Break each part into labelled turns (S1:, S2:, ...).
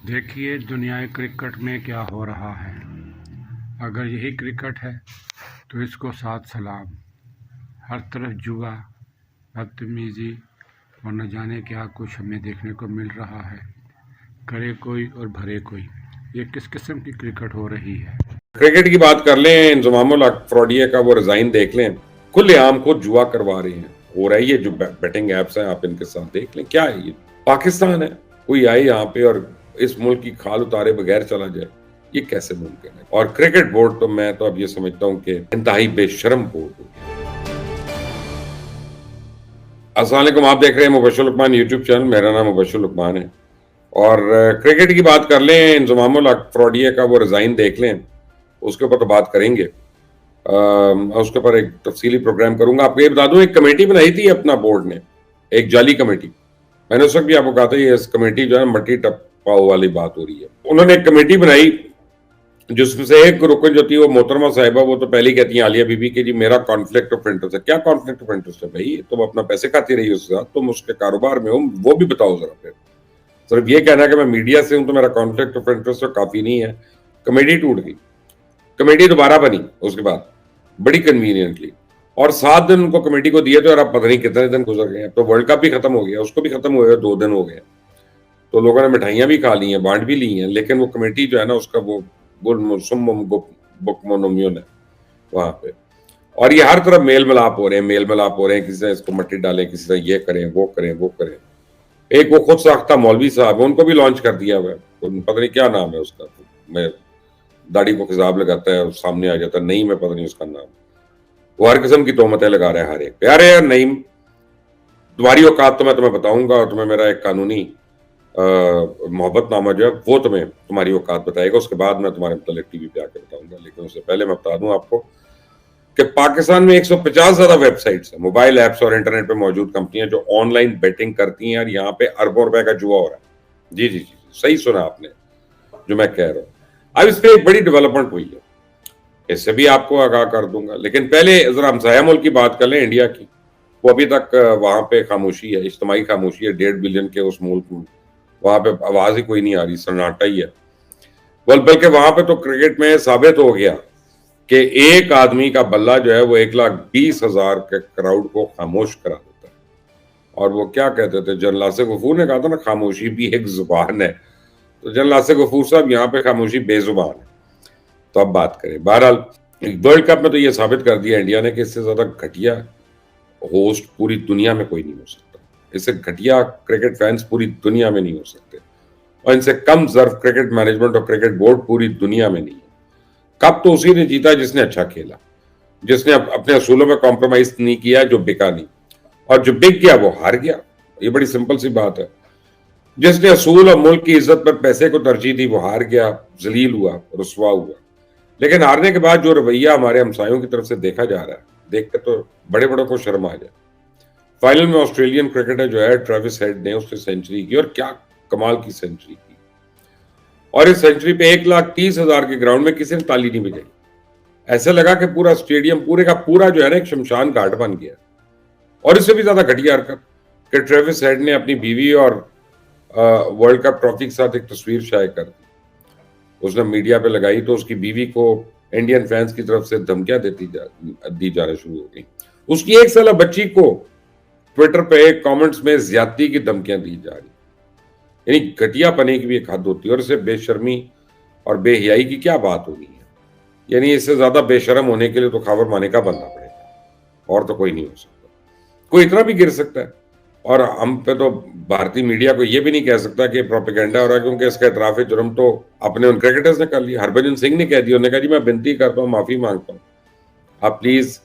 S1: دیکھیے دنیا کرکٹ میں کیا ہو رہا ہے. اگر یہی کرکٹ ہے تو اس کو سات سلام. ہر طرف جوا، بدتمیزی اور نہ جانے کیا کچھ ہمیں دیکھنے کو مل رہا ہے. کرے کوئی اور بھرے کوئی. یہ کس قسم کی کرکٹ ہو رہی ہے؟
S2: کرکٹ کی بات کر لیں، انضمام الحق فراڈیہ کا وہ ریزائن دیکھ لیں. کھلے عام خود جوا کروا رہے ہیں. ہو رہا ہے یہ جو بیٹنگ ایپس ہیں، آپ ان کے ساتھ دیکھ لیں. کیا ہے یہ؟ پاکستان ہے، کوئی آئے یہاں پہ اور اس ملک کی کھال اتارے بغیر چلا جائے، یہ کیسے ممکن ہے؟ اور کرکٹ بورڈ تو میں تو اب یہ سمجھتا ہوں کہ انتہائی بے شرم بورڈ ہو گیا. السلام علیکم، آپ دیکھ رہے ہیں مبشر لقمان یوٹیوب چینل. میرا نام مبشر لقمان ہے. اور کرکٹ کی بات کر لیں، انضمام الحق فراڈیہ کا وہ ریزائن دیکھ لیں. اس کے اوپر تو بات کریں گے. اس کے اوپر ایک تفصیلی پروگرام کروں گا. آپ کو یہ بتا دوں، ایک کمیٹی بنائی تھی اپنا بورڈ نے، ایک جعلی کمیٹی. میں نے اس وقت بھی آپ کو کہا تھا یہ کمیٹی جو ہے مٹی ٹپاؤ والی بات ہو رہی ہے. انہوں نے ایک کمیٹی بنائی جس میں سے ایک رکن جو تھی وہ محترمہ صاحبہ، وہ تو پہلے کہتی ہیں عالیہ بی بی کہ جی میرا کانفلکٹ آف انٹرسٹ ہے. کیا کانفلکٹ آف انٹرسٹ ہے بھائی؟ تم اپنا پیسے کھاتی رہی اس کے ساتھ، تم اس کے کاروبار میں ہو، وہ بھی بتاؤ ذرا. پھر صرف یہ کہنا کہ میں میڈیا سے ہوں تو میرا کانفلکٹ آف انٹرسٹ کافی نہیں ہے. کمیٹی ٹوٹ گئی. کمیٹی دوبارہ بنی اس کے بعد بڑی کنوینئنٹلی، اور 7 دن ان کو کمیٹی کو دیے تھے، اور اب پتہ نہیں کتنے دن گزر گئے. اب تو ورلڈ کپ بھی ختم ہو گیا، اس کو بھی ختم ہوئے 2 دن ہو گئے. تو لوگوں نے مٹھائیاں بھی کھا لی ہیں، بانٹ بھی لی ہیں، لیکن وہ کمیٹی جو ہے نا اس کا وہ بکمونومیون ہے وہاں پہ. اور یہ ہر طرف میل ملاپ ہو رہے ہیں. کسی طرح اس کو مٹی ڈالیں، کسی طرح یہ کریں وہ کریں. ایک وہ خود ساختہ مولوی صاحب، ان کو بھی لانچ کر دیا ہوا ہے. پتہ نہیں کیا نام ہے اس کا، میں داڑھی کو خضاب لگاتا ہے اور سامنے آ جاتا ہے نہیں، میں پتہ نہیں اس کا نام. وہ ہر قسم کی تہمتیں لگا رہے ہیں ہر ایک. پیارے نعیم، تمہاری اوقات تو میں تمہیں بتاؤں گا، اور تمہیں میرا ایک قانونی محبت نامہ جو ہے وہ تمہاری اوقات بتائے گا. اس کے بعد میں تمہارے متعلق ٹی وی پہ آ کے بتاؤں گا. لیکن اس سے پہلے میں بتا دوں آپ کو کہ پاکستان میں 150 زیادہ ویب سائٹس ہیں، موبائل ایپس اور انٹرنیٹ پہ موجود کمپنیاں جو آن لائن بیٹنگ کرتی ہیں، اور یہاں پہ اربوں روپے کا جوا ہو رہا ہے. جی صحیح سنا آپ نے جو میں کہہ رہا ہوں. اب اس پہ ایک بڑی ڈیولپمنٹ ہوئی ہے، اس سے بھی آپ کو آگاہ کر دوں گا. لیکن پہلے ذرا ہمسایہ ملک کی بات کر لیں، انڈیا کی. وہ ابھی تک وہاں پہ خاموشی ہے، اجتماعی خاموشی ہے. 1.5 بلین کے اس ملک میں وہاں پہ آواز ہی کوئی نہیں آ رہی، سناٹا ہی ہے. بلکہ وہاں پہ تو کرکٹ میں ثابت ہو گیا کہ ایک آدمی کا بلہ جو ہے وہ 1,20,000 کے کراؤڈ کو خاموش کرا دیتا ہے. اور وہ کیا کہتے تھے، جنرل آصف غفور نے کہا تھا نا، خاموشی بھی ایک زبان ہے. تو جنرل آصف غفور صاحب یہاں پہ خاموشی بے زبان ہے. تو اب بات کریں. بہرحال ورلڈ کپ میں تو یہ ثابت کر دیا انڈیا نے کہ اس سے زیادہ گھٹیا ہوسٹ پوری دنیا میں کوئی نہیں ہو سکتا. اس سے گھٹیا کرکٹ فینس پوری دنیا میں نہیں ہو سکتے، اور ان سے کم ظرف کرکٹ مینجمنٹ اور کرکٹ بورڈ پوری دنیا میں نہیں ہے. کب تو اسی نے جیتا جس نے اچھا کھیلا، جس نے اپنے اصولوں میں کمپرومائز نہیں کیا، جو بکا نہیں. اور جو بک گیا وہ ہار گیا. یہ بڑی سمپل سی بات ہے. جس نے اصول اور ملک کی عزت پر پیسے کو ترجیح دی وہ ہار گیا، ذلیل ہوا، رسوا ہوا. لیکن ہارنے کے بعد جو رویہ ہمارے ہمسایوں کی طرف سے دیکھا جا رہا ہے، دیکھ کر تو بڑے بڑوں کو شرم آ جائے. فائنل میں آسٹریلین کرکٹر جو ہے ٹریوس ہیڈ نے اس نے سینچری کی، اور کیا کمال کی سینچری کی. اور اس سینچری پہ 1,30,000 کے گراؤنڈ میں کسی نے تالی نہیں بجائی. ایسا لگا کہ پورا اسٹیڈیم پورے کا پورا جو ہے نا ایک شمشان گھاٹ بن گیا. اور اس سے بھی زیادہ گھٹیا حرکت کہ ٹریوس ہیڈ نے اپنی بیوی اور ورلڈ کپ ٹرافی کے ساتھ ایک تصویر شائع کر دی. اس نے میڈیا پہ لگائی تو اس کی بیوی کو انڈین فینس کی طرف سے دھمکیاں دی جانا شروع ہو گئی. اس کی 1 سالہ بچی کو ٹویٹر پہ کامنٹس میں زیادتی کی دھمکیاں دی جا رہی. یعنی گھٹیا پنے کی بھی ایک حد ہوتی ہے، اور اسے بے شرمی اور بے حیائی کی کیا بات ہونی ہے. یعنی اس سے زیادہ بے شرم ہونے کے لیے تو خاور مانے کا بننا پڑے گا، اور تو کوئی نہیں ہو سکتا. کوئی اتنا بھی گر سکتا ہے. اور ہم پہ تو بھارتی میڈیا کو یہ بھی نہیں کہہ سکتا کہ پروپیگنڈا ہو رہا ہے، کیونکہ اس کا اعتراف جرم تو اپنے ان کرکٹرز نے کر لیا. ہربھجن سنگھ نے کہہ دیا، انہوں نے کہا جی میں بنتی کرتا ہوں، معافی مانگتا ہوں، آپ پلیز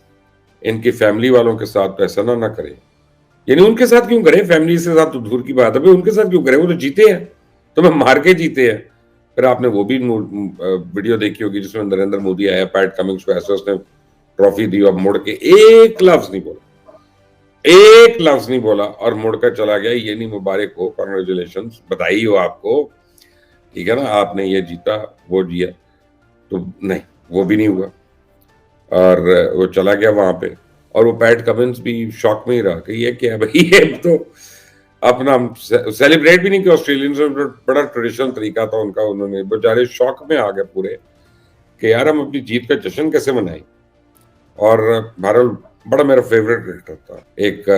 S2: ان کی فیملی والوں کے ساتھ ایسا نہ کریں. یعنی ان کے ساتھ کیوں کریں؟ فیملی سے ساتھ تو دور کی بات ہے، ان کے ساتھ کیوں کریں؟ وہ تو جیتے ہیں، تو میں مار کے جیتے ہیں. پھر آپ نے وہ بھی ویڈیو دیکھی ہوگی جس میں نریندر مودی آیا، پیٹ کمنگز کو ایسے اس نے ٹرافی دی اور مڑ کے ایک لفظ نہیں بولا اور مڑ کر چلا گیا. یہ نہیں مبارک ہو، کانگریچولیشنز، بدائی ہو آپ کو، ٹھیک ہے نا، آپ نے یہ جیتا وہ جیا. تو نہیں، وہ بھی نہیں ہوا، اور وہ چلا گیا وہاں پہ. اور وہ پیٹ کمنز بھی شوق میں ہی رہا کہ یہ کیا ہے بھائی، یہ تو اپنا سیلیبریٹ بھی نہیں کیا. آسٹریلین سے بڑا ٹریڈیشنل طریقہ تھا ان کا, انہوں نے بیچارے شوق میں آ گئے پورے کہ یار ہم اپنی جیت کا جشن کیسے منائیں. اور بہرحال بڑا میرا فیوریٹ کرکٹر تھا ایک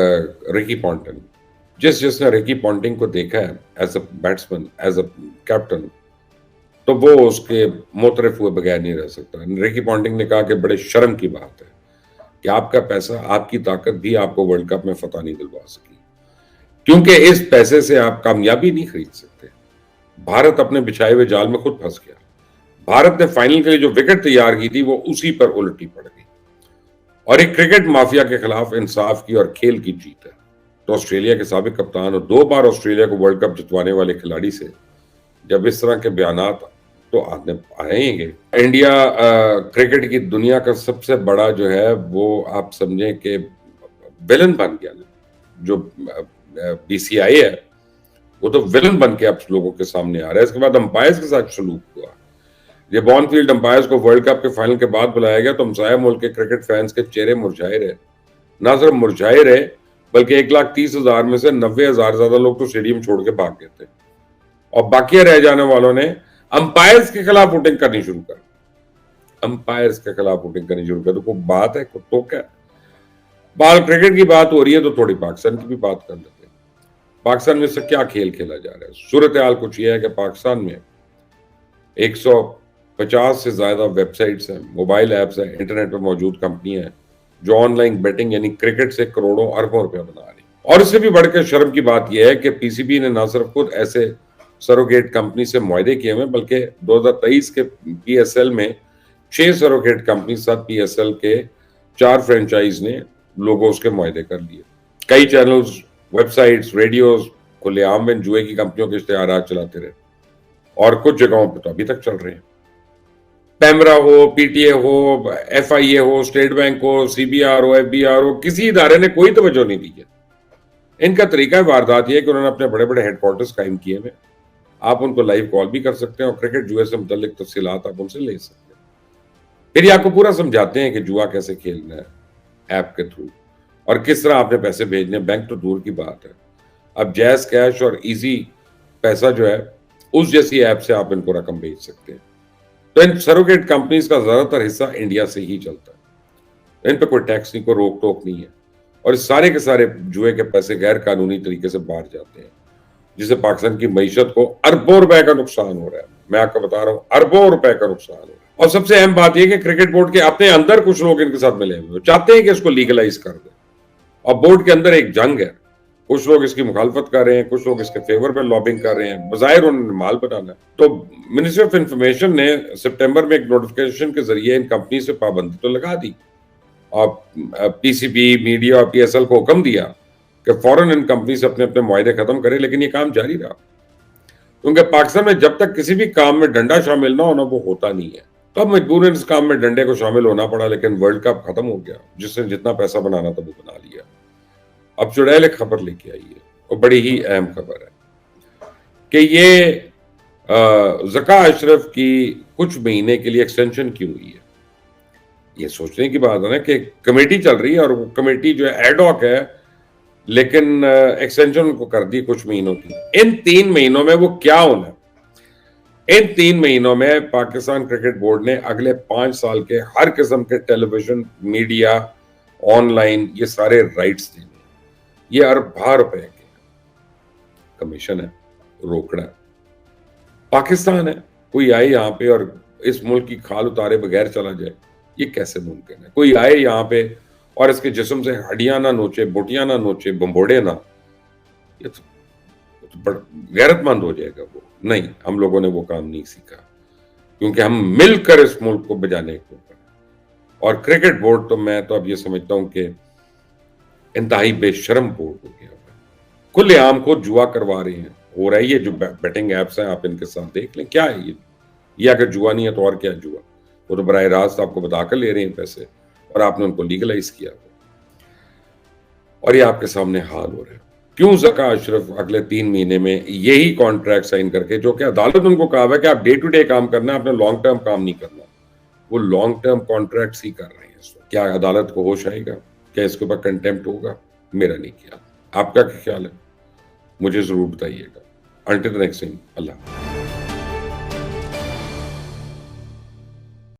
S2: ریکی پونٹنگ. جس نے ریکی پونٹنگ کو دیکھا ہے as a batsman, as a captain, تو وہ اس کے معترف ہوئے بغیر نہیں رہ سکتا. ریکی پونٹنگ نے کہا کہ بڑے شرم کی بات ہے کہ آپ کا پیسہ, آپ کی طاقت بھی آپ کو ورلڈ کپ میں فتح نہیں دلوا سکی, کیونکہ اس پیسے سے آپ کامیابی نہیں خرید سکتے. بھارت اپنے بچھائے ہوئے جال میں خود پھنس گیا. بھارت نے فائنل کے لیے جو وکٹ تیار کی تھی وہ اسی پر الٹی پڑ گئی, اور ایک کرکٹ مافیا کے خلاف انصاف کی اور کھیل کی جیت ہے. تو آسٹریلیا کے سابق کپتان اور 2 بار آسٹریلیا کو ورلڈ کپ جتوانے والے کھلاڑی سے جب اس طرح کے بیانات تو آئیں گے. انڈیا کرکٹ کی دنیا کا سب سے بڑا جو ہے وہ آپ سمجھیں کہ ویلن بن گیا. جو بی سی آئی ہے وہ تو ویلن بن کے اب لوگوں کے سامنے آ رہا ہے. اس کے بعد امپائرز کے ساتھ سلوک ہوا. یہ بون فیلڈ امپائرز کو ورلڈ کپ کے فائنل کے بعد بلایا گیا تو ہمسایہ ملک کے کرکٹ فینس کے چہرے مرجھائے رہے. نہ صرف مرجھائے رہے بلکہ 1,30,000 میں سے 90,000 زیادہ لوگ تو اسٹیڈیم چھوڑ کے بھاگ گئے تھے, اور باقی رہ جانے والوں نے امپائرز کے خلاف ووٹنگ کرنی شروع کر. امپائرز کے خلاف ووٹنگ کرنی شروع کر. تو کوئی بات ہے تو کیا, بال کرکٹ کی بات ہو رہی ہے تو تھوڑی پاکستان کی بھی بات کر لیتے ہیں. پاکستان میں سے کیا کھیل کھیلا جا رہا ہے؟ صورتحال کچھ یہ ہے کہ پاکستان میں 150 سے زیادہ ویب سائٹس ہیں, موبائل ایپس ہیں, انٹرنیٹ پر موجود کمپنیاں ہیں جو آن لائن بیٹنگ یعنی کرکٹ سے کروڑوں اربوں روپے بنا رہی. اور اس سے بھی بڑھ کے شرم کی بات یہ ہے کہ پی سی بی نے نہ صرف خود ایسے سروگیٹ کمپنی سے معاہدے کیے ہوئے بلکہ 2023 کے پی ایس ایل میں 6 سروگیٹ کمپنی ساتھ پی ایس ایل کے 4 فرینچائز نے لوگوں اس کے معاہدے کر لیے. کئی چینلز, ویب سائٹس, ریڈیوز کھلے عام میں جوئے کی کمپنیوں کے اشتہارات چلاتے رہے, اور کچھ جگہوں پہ تو ابھی تک چل رہے ہیں. پیمرا ہو, پی ٹی اے ہو, ایف آئی اے ہو, اسٹیٹ بینک ہو, سی بی آر ہو, ایف بی آر ہو, کسی ادارے نے کوئی توجہ نہیں دی ہے. ان کا طریقہ واردات یہ ہے کہ انہوں نے اپنے بڑے بڑے ہیڈ کوارٹرز قائم کیے ہوئے. آپ ان کو لائیو کال بھی کر سکتے ہیں اور کرکٹ جوئے سے متعلق تفصیلات آپ ان سے لے سکتے ہیں. پھر یہ آپ کو پورا سمجھاتے ہیں کہ جوا کیسے کھیلنا ہے ایپ کے تھرو, اور کس طرح آپ نے پیسے بھیجنے. بینک تو دور کی بات ہے, اب جیز کیش اور ایزی پیسہ جو ہے اس جیسی ایپ سے آپ ان کو رقم بھیج سکتے ہیں. تو ان سروگیٹ کمپنیز کا زیادہ تر حصہ انڈیا سے ہی چلتا ہے. ان پہ کوئی ٹیکس نہیں, کوئی روک ٹوک نہیں ہے, اور سارے کے سارے جوئے کے پیسے غیر قانونی طریقے سے باہر جاتے ہیں, جس سے پاکستان کی معیشت کو اربوں روپے کا نقصان ہو رہا ہے. میں آپ کو بتا رہا ہوں اربوں روپے کا نقصان ہو رہا ہے. اور سب سے اہم بات یہ کہ کرکٹ بورڈ کے اپنے اندر کچھ لوگ ان کے ساتھ ملے ہوئے چاہتے ہیں کہ اس کو لیگلائز کر دیں, اور بورڈ کے اندر ایک جنگ ہے. کچھ لوگ اس کی مخالفت کر رہے ہیں, کچھ لوگ اس کے فیور پہ لابنگ کر رہے ہیں. بظاہر انہوں نے مال بنانا ہے. تو منسٹری آف انفارمیشن نے سپٹمبر میں ایک نوٹیفکیشن کے ذریعے ان کمپنی سے پابندی تو لگا دی, اور پی سی بی, میڈیا اور پی ایس ایل کو حکم دیا کہ فوراً ان کمپنی سے اپنے معاہدے ختم کرے. لیکن یہ کام جاری رہا, کیونکہ پاکستان میں جب تک کسی بھی کام میں ڈنڈا شامل نہ ہونا وہ ہوتا نہیں ہے. تو اب مجبوراً اس کام میں ڈنڈے کو شامل ہونا پڑا. لیکن ورلڈ کپ ختم ہو گیا, جس نے جتنا پیسہ بنانا تھا وہ بنا لیا. اب چڑیل ایک خبر لے کے آئی ہے, اور بڑی ہی اہم خبر ہے کہ یہ ذکا اشرف کی کچھ مہینے کے لیے ایکسٹینشن کی ہوئی ہے. یہ سوچنے کی بات ہے نا کہ کمیٹی چل رہی ہے, اور وہ کمیٹی جو ہے ایڈ ہاک ہے, لیکن ایکسٹینشن کو کر دی کچھ مہینوں کی. ان 3 مہینوں میں وہ کیا ہونا ہے؟ ان 3 مہینوں میں پاکستان کرکٹ بورڈ نے اگلے 5 سال کے ہر قسم کے ٹیلی ویژن, میڈیا, آن لائن, یہ سارے رائٹس دینے. یہ اربوں روپے کے کمیشن ہے, روکڑا ہے. پاکستان ہے, کوئی آئے یہاں پہ اور اس ملک کی کھال اتارے بغیر چلا جائے, یہ کیسے ممکن ہے؟ کوئی آئے یہاں پہ اور اس کے جسم سے ہڈیاں نہ نوچے, بوٹیاں نہ نوچے, بمبوڑے نہ, یہ تو غیرت مند ہو جائے گا. وہ نہیں, ہم لوگوں نے وہ کام نہیں سیکھا, کیونکہ ہم مل کر اس ملک کو بجانے کو. اور کرکٹ بورڈ تو میں تو اب یہ سمجھتا ہوں کہ انتہائی بے شرم بورڈ ہو گیا. کھلے عام کو جوا کروا رہے ہیں. ہو رہا ہے یہ جو بیٹنگ ایپس ہیں, آپ ان کے ساتھ دیکھ لیں کیا ہے یہ اگر جوا نہیں ہے تو اور کیا جوا. وہ تو براہ راست آپ کو بتا کر لے رہے ہیں پیسے, اور آپ نے ان کو لیگلائز کیا, اور یہ آپ کے سامنے حال ہو رہا ہے. کیوں ذکا اشرف اگلے 3 مہینے میں یہی کانٹریکٹ سائن کر کے, جو کہ عدالت ان کو کہا ہے کہ آپ ڈے ٹو ڈے کام کرنا ہے, آپ نے لانگ ٹرم کام نہیں کرنا, وہ لانگ ٹرم کانٹریکٹس ہی کر رہے ہیں. کیا عدالت کو ہوش آئے گا؟ کیا اس کے اوپر کنٹیمپٹ ہوگا؟ میرا نہیں خیال. آپ کا کیا خیال ہے؟ مجھے ضرور بتائیے گا. انٹل نیکسٹ ٹائم، اللہ.